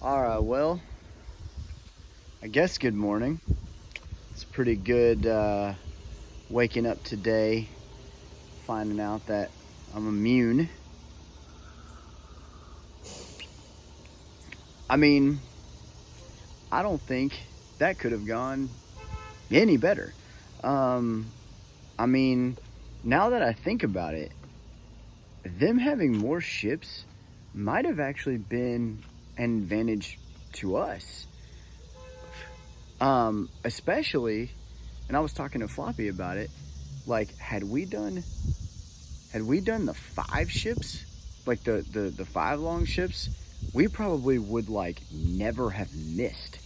Alright, well, I guess good morning. It's pretty good waking up today, finding out that I'm immune. I mean, I don't think that could have gone any better. Um, I mean, now that I think about it, them having more ships might have actually been an advantage to us. Especially, and I was talking to Floppy about it, like had we done the 5 ships, like the 5 long ships, we probably would like never have missed.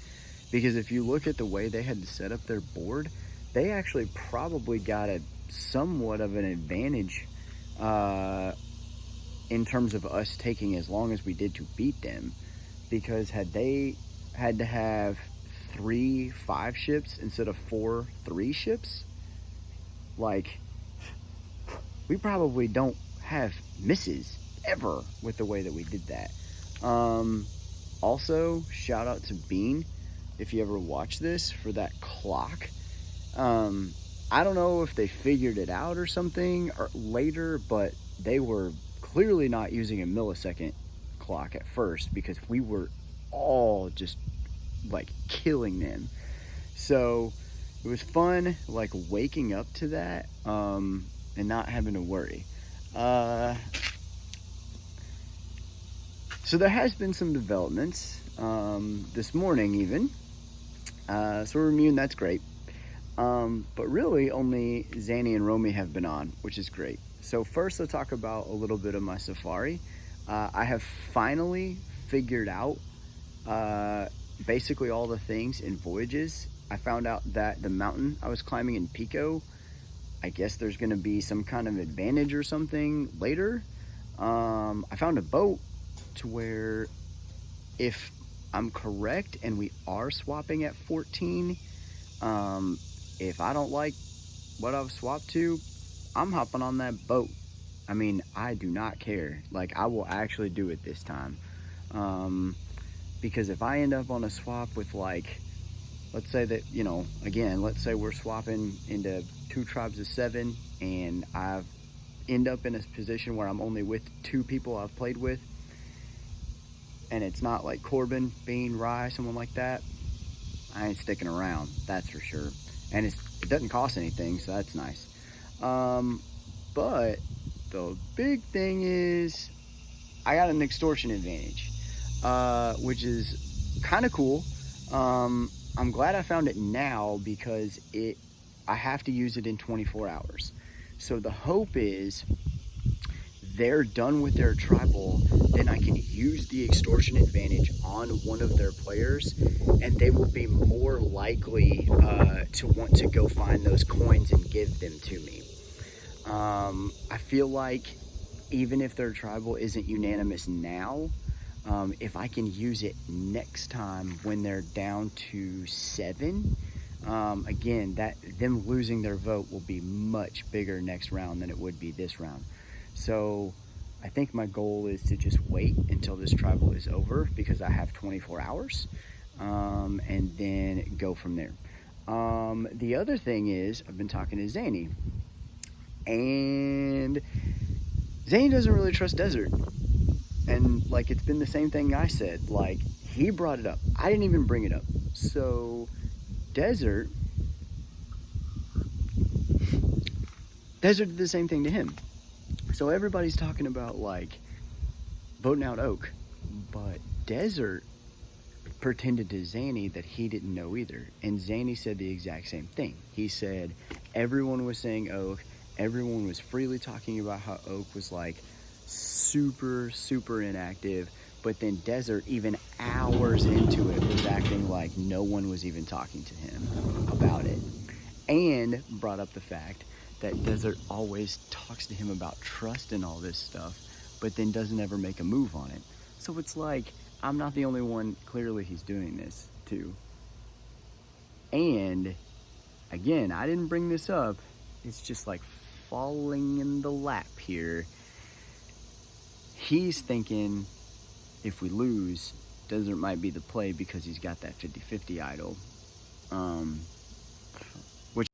Because if you look at the way they had to set up their board, they actually probably got a somewhat of an advantage in terms of us taking as long as we did to beat them. Because had they had to have 3 5 ships instead of 4 3 ships, like, we probably don't have misses ever with the way that we did that. Also, shout out to Bean if you ever watch this for that clock. I don't know if they figured it out or something or later, but they were clearly not using a millisecond clock at first because we were all just like killing them. So it was fun, like waking up to that and not having to worry. So there has been some developments this morning even. So we're immune, that's great. But really only Zanny and Romy have been on, which is great. So first I'll talk about a little bit of my safari. I have finally figured out basically all the things in Voyages. I found out that the mountain I was climbing in Pico, I guess there's going to be some kind of advantage or something later. I found a boat to where, if I'm correct and we are swapping at 14, if I don't like what I've swapped to, I'm hopping on that boat. I mean, I do not care. Like, I will actually do it this time. Because if I end up on a swap with, like, let's say that, again, let's say we're swapping into 2 tribes of 7 and I end up in a position where I'm only with 2 people I've played with, and it's not like Corbin, Bean, Rye, someone like that, I ain't sticking around, that's for sure. And it doesn't cost anything, so that's nice. But the big thing is I got an extortion advantage, which is kind of cool. I'm glad I found it now because I have to use it in 24 hours. So the hope is they're done with their tribal, then I can use the extortion advantage on one of their players, and they will be more likely to want to go find those coins and give them to me. I feel like even if their tribal isn't unanimous now, if I can use it next time when they're down to 7, again, them losing their vote will be much bigger next round than it would be this round. So I think my goal is to just wait until this tribal is over because I have 24 hours, and then go from there. The other thing is I've been talking to Zanny, and Zanny doesn't really trust Desert. And like, it's been the same thing I said. Like, he brought it up, I didn't even bring it up. So Desert did the same thing to him. So everybody's talking about like voting out Oak, but Desert pretended to Zanny that he didn't know either, and Zanny said the exact same thing. He said everyone was saying Oak, everyone was freely talking about how Oak was like super inactive, but then Desert, even hours into it, was acting like no one was even talking to him about it, and brought up the fact that Desert always talks to him about trust and all this stuff, but then doesn't ever make a move on it. So it's like, I'm not the only one clearly he's doing this to. And again, I didn't bring this up, it's just like falling in the lap here. He's thinking if we lose, Desert might be the play because he's got that 50-50 idol.